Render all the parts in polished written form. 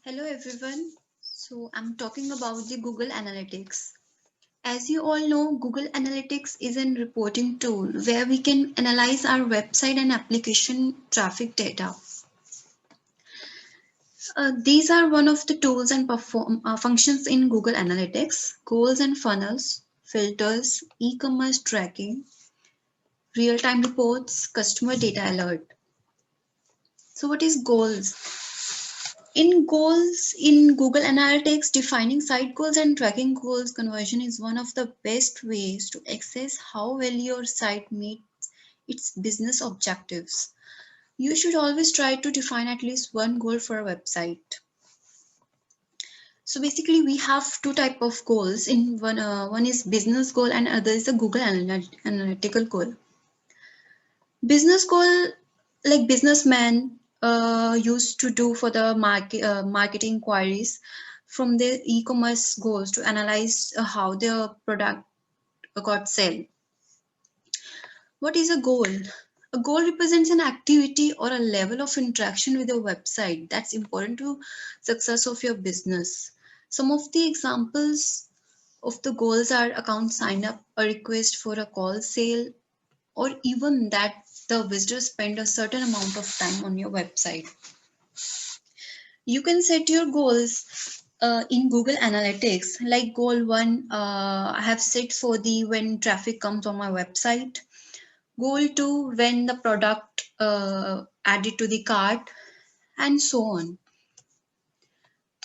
Hello everyone. So I'm talking about the Google Analytics. As you all know, Google Analytics is a reporting tool where we can analyze our website and application traffic data. These are one of the tools and functions in Google Analytics: goals and funnels, filters, e-commerce tracking, real-time reports, customer data alert. So what is goals? In Google Analytics, defining site goals and tracking goals conversion is one of the best ways to assess how well your site meets its business objectives. You should always try to define at least one goal for a website. So basically, we have two type of goals. In one is business goal and other is the Google analytical goal. Business goal, like businessmen used to do for the marketing queries from their e-commerce goals to analyze how their product got sell. What is a goal? A goal represents an activity or a level of interaction with your website that's important to success of your business. Some of the examples of the goals are account sign up, a request for a call sale, or even that the visitor spend a certain amount of time on your website. You can set your goals in Google Analytics. Like goal 1, I have set for the when traffic comes on my website. Goal 2, when the product added to the cart, and so on.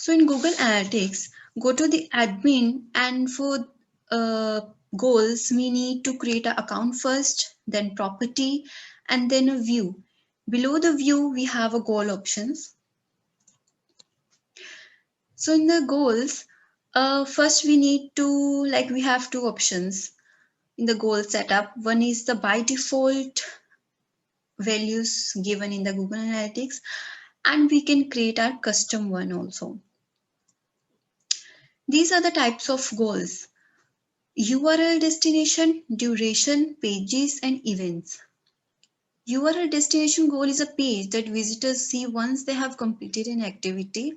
So in Google Analytics, go to the admin, and for uh, goals, we need to create an account first, then property, and then a view. Below the view, we have a goal options. So in the goals, first we need to, like we have two options in the goal setup. One is the by default values given in the Google Analytics, and we can create our custom one also. These are the types of goals: URL destination, duration, pages, and events. URL destination goal is a page that visitors see once they have completed an activity.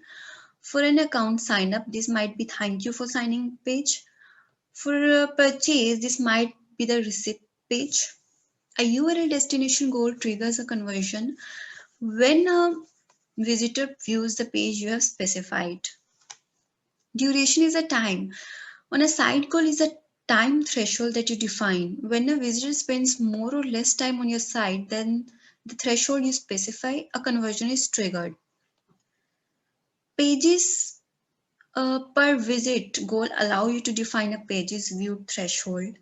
For an account sign up, this might be thank you for signing page. For a purchase, this might be the receipt page. A URL destination goal triggers a conversion when a visitor views the page you have specified. Duration is a time. On a site goal is a time threshold that you define. When a visitor spends more or less time on your site than the threshold you specify, a conversion is triggered. Pages per visit goal allow you to define a pages viewed threshold.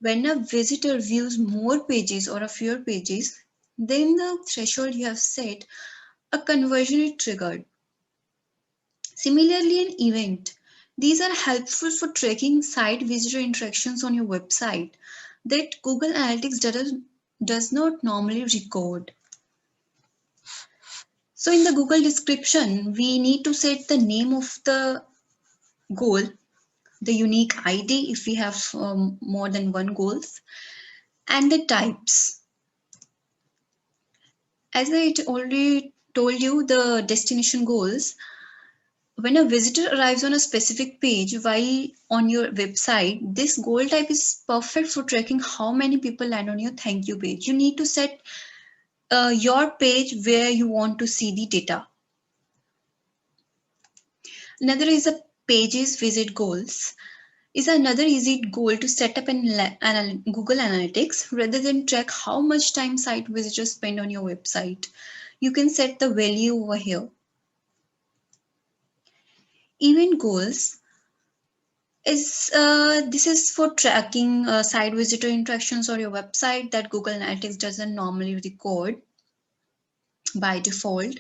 When a visitor views more pages or a fewer pages than the threshold you have set, a conversion is triggered. Similarly, an event. These are helpful for tracking site visitor interactions on your website that Google Analytics does not normally record. So in the Google description, we need to set the name of the goal, the unique ID if we have more than one goals, and the types. As I already told you, the destination goals. When a visitor arrives on a specific page while on your website, this goal type is perfect for tracking how many people land on your thank you page. You need to set your page where you want to see the data. Another is a pages visit goals. Is another easy goal to set up in Google Analytics rather than track how much time site visitors spend on your website. You can set the value over here. Event goals is this is for tracking site visitor interactions on your website that Google Analytics doesn't normally record by default.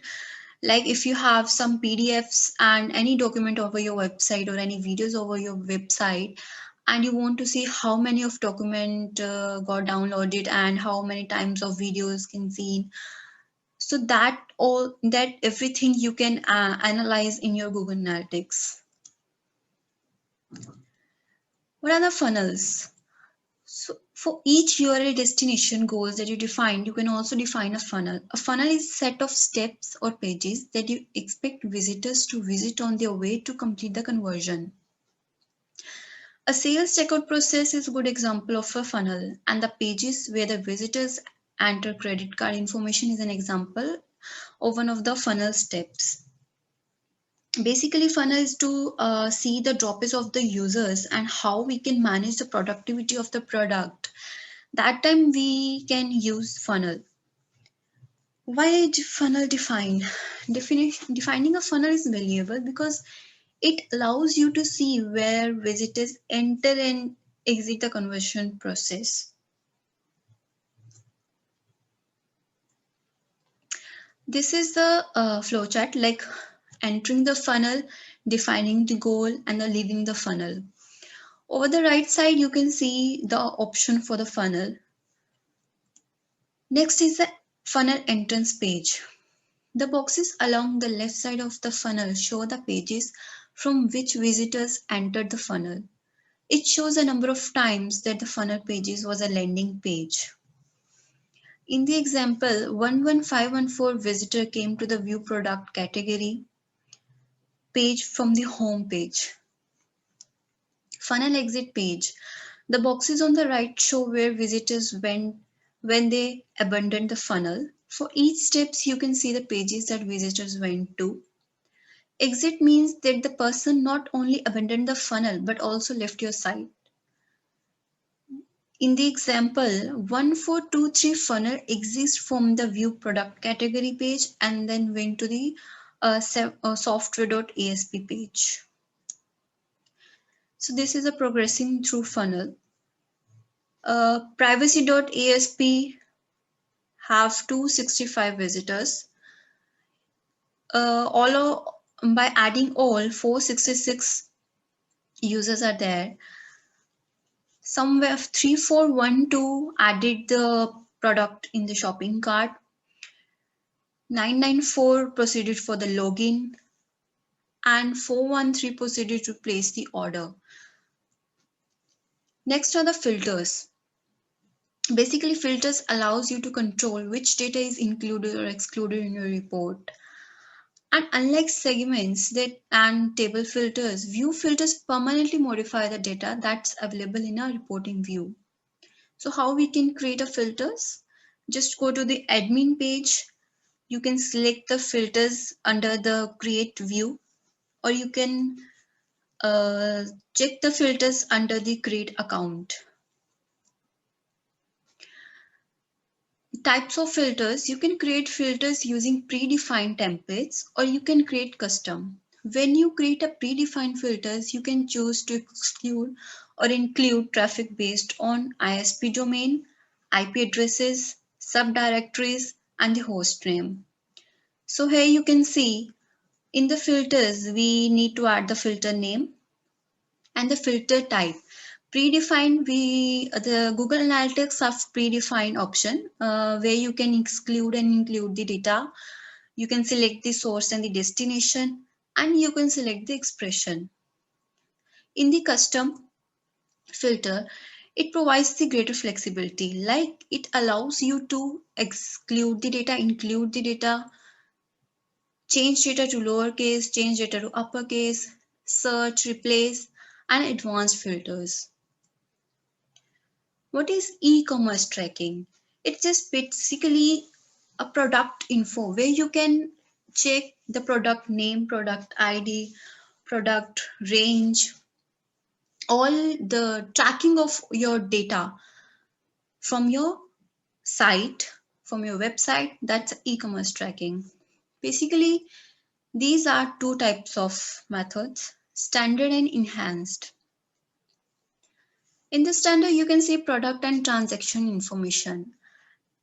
Like if you have some PDFs and any document over your website or any videos over your website, and you want to see how many of document got downloaded and how many times of videos can seen, so that everything you can analyze in your Google Analytics. What are the funnels? So For each URL destination goals that you define, you can also define a funnel. A funnel is a set of steps or pages that you expect visitors to visit on their way to complete the conversion. A sales checkout process is a good example of a funnel, and the pages where the visitors enter credit card information is an example of one of the funnel steps. Basically, funnel is to see the droppage of the users and how we can manage the productivity of the product. That time we can use funnel. Why is funnel defined? Defining a funnel is valuable because it allows you to see where visitors enter and exit the conversion process. This is the flowchart, like entering the funnel, defining the goal, and then leaving the funnel. Over the right side, you can see the option for the funnel. Next is the funnel entrance page. The boxes along the left side of the funnel show the pages from which visitors entered the funnel. It shows a number of times that the funnel pages was a landing page. In the example, 11514 visitor came to the view product category page from the home page. Funnel exit page. The boxes on the right show where visitors went when they abandoned the funnel. For each steps, you can see the pages that visitors went to. Exit means that the person not only abandoned the funnel but also left your site. In the example, 1423 funnel exists from the view product category page and then went to the software.asp page. So this is a progressing through funnel. Privacy.asp have 265 visitors. By adding all, 466 users are there. Somewhere 3412 added the product in the shopping cart. 994 proceeded for the login and 413 proceeded to place the order. Next are the filters. Basically, filters allows you to control which data is included or excluded in your report. And unlike segments and table filters, view filters permanently modify the data that's available in our reporting view. So how we can create a filters? Just go to the admin page. You can select the filters under the create view, or you can check the filters under the create account. Types of filters. You can create filters using predefined templates, or you can create custom. When you create a predefined filters, you can choose to exclude or include traffic based on ISP domain, IP addresses, subdirectories, and the host name. So here you can see in the filters, we need to add the filter name and the filter type. Predefined, the Google Analytics have predefined option where you can exclude and include the data. You can select the source and the destination, and you can select the expression. In the custom filter, it provides the greater flexibility, like it allows you to exclude the data, include the data, change data to lowercase, change data to uppercase, search, replace, and advanced filters. What is e-commerce tracking? It's just basically a product info where you can check the product name, product ID, product range, all the tracking of your data from your site, from your website. That's e-commerce tracking. Basically, these are two types of methods, standard and enhanced. In the standard, you can see product and transaction information,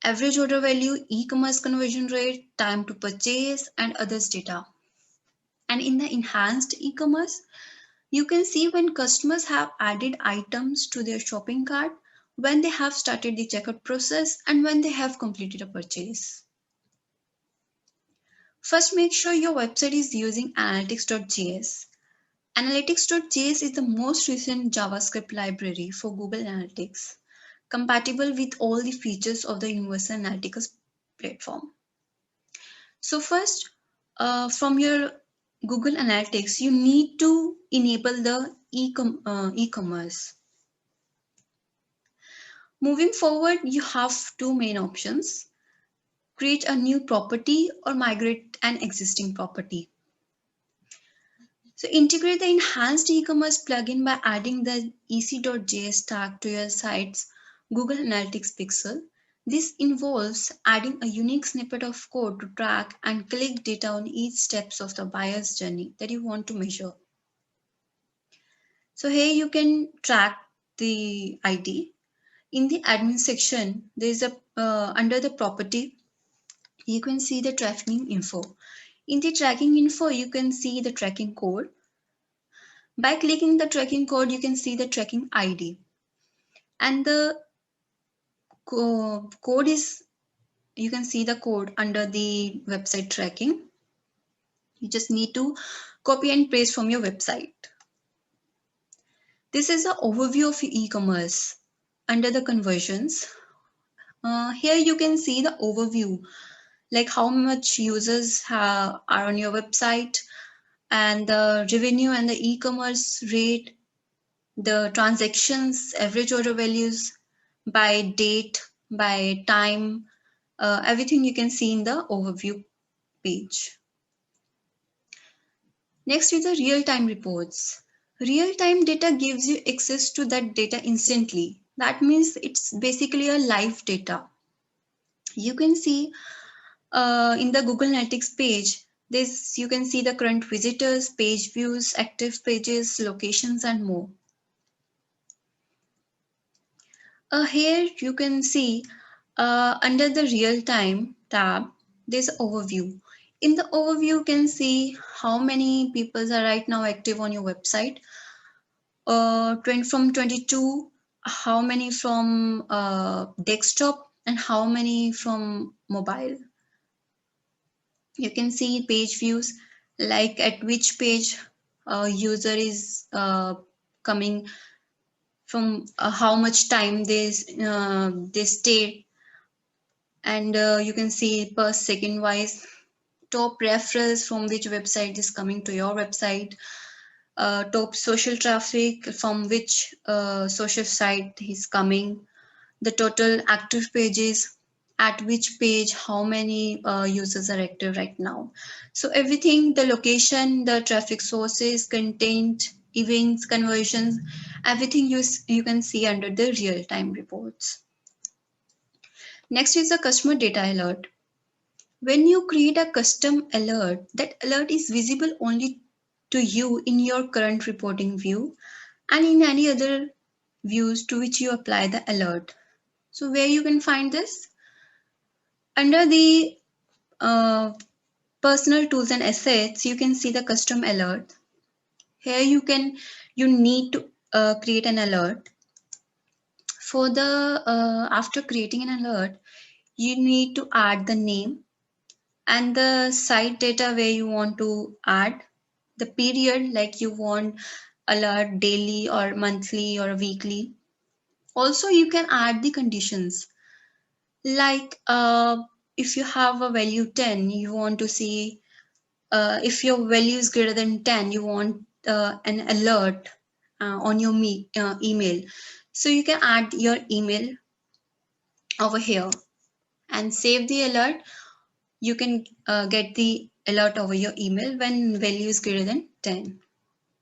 average order value, e-commerce conversion rate, time to purchase, and others data. And in the enhanced e-commerce, you can see when customers have added items to their shopping cart, when they have started the checkout process, and when they have completed a purchase. First, make sure your website is using analytics.js. Analytics.js is the most recent JavaScript library for Google Analytics. compatible with all the features of the Universal Analytics platform. So first, from your Google Analytics, you need to enable the e-commerce. Moving forward, you have two main options: create a new property or migrate an existing property. So integrate the enhanced e-commerce plugin by adding the ec.js tag to your site's Google Analytics pixel. This involves adding a unique snippet of code to track and collect data on each steps of the buyer's journey that you want to measure. So here you can track the ID. In the admin section, there is a under the property, you can see the tracking info. In the tracking info, you can see the tracking code. By clicking the tracking code, you can see the tracking ID. And the code is, you can see the code under the website tracking. You just need to copy and paste from your website. This is the overview of e-commerce. Under the conversions, here you can see the overview, like how much users are on your website, and the revenue and the e-commerce rate, the transactions, average order values by date, by time, everything you can see in the overview page. Next is the real-time reports. Real-time data gives you access to that data instantly. That means it's basically a live data. You can see in the Google Analytics page, this you can see the current visitors, page views, active pages, locations, and more. Here you can see under the real time tab, there's overview. In the overview, you can see how many people are right now active on your website. 20 from 22, how many from desktop, and how many from mobile. You can see page views, like at which page user is coming, from how much time they stay, and you can see per second wise top referrals from which website is coming to your website, top social traffic from which social site is coming, the total active pages, at which page how many users are active right now. So everything, the location, the traffic sources, content, events, conversions, everything you can see under the real-time reports. Next is the customer data alert. When you create a custom alert, that alert is visible only to you in your current reporting view and in any other views to which you apply the alert. So where you can find this? Under the personal tools and assets, you can see the custom alert. Here you need to create an alert. For the after creating an alert, you need to add the name and the site data where you want to add, the period, like you want alert daily or monthly or weekly. Also, you can add the conditions, like if you have a value 10, you want to see if your value is greater than 10, you want an alert on your email. So you can add your email over here and save the alert. You can get the alert over your email when value is greater than 10.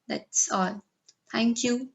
That's all. Thank you.